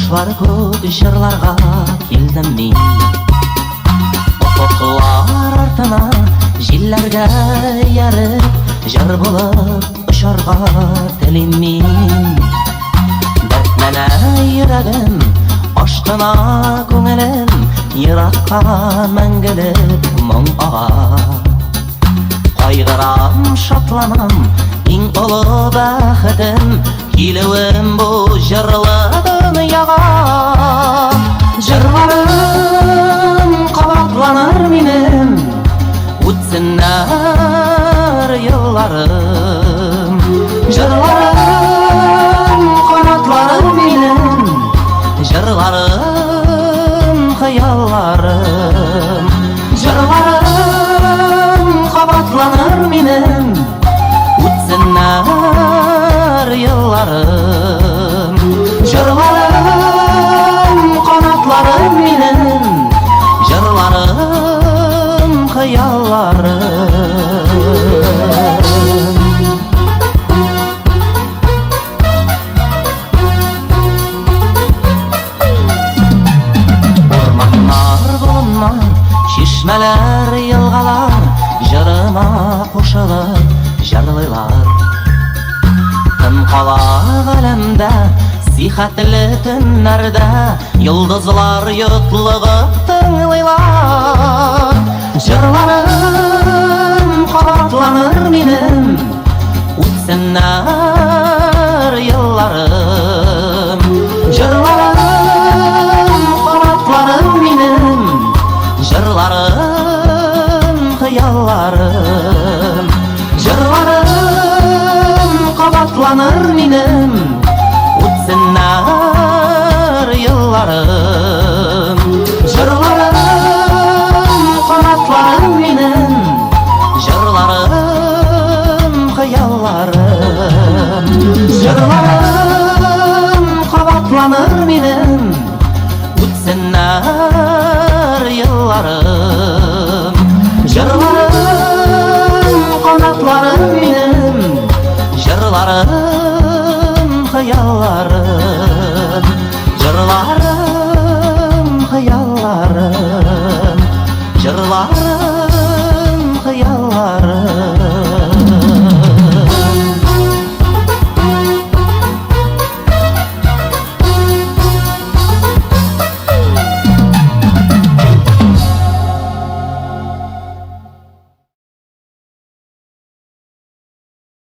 Кушлар көк жырларга келдим мен. Офоклар артына җилләргә ярып, жыр булып ұшарга телим мен. Дәртләнә йөрәгем, ашкына күңелем, еракка мәңгелек моң ага. Кайгырам, шатланам, иң олы бәхетем, килүем бу җырлы дөньяга. Җырларым кабатланыр минем, үтсеннәр елларым. Җырларым канатланыр минем, җырларым хыялларым. Җырларым кабатланыр минем, үтсеннәр елларым. Җырларым канатларым минем, җырларым хыялларым. Урманнар, болыннар, чишмәләр, елгалар җырыма кушылып җырлыйлар. Тын кала галәмдә, сихәтле төннәрдә, йолдызлар йотлыгып тыңлыйлар. Җырларым кабатланыр минем, үтсеннәр елларым. Җырларым кабатланыр минем, җырларым хыялларым. Җырларым кабатланыр минем,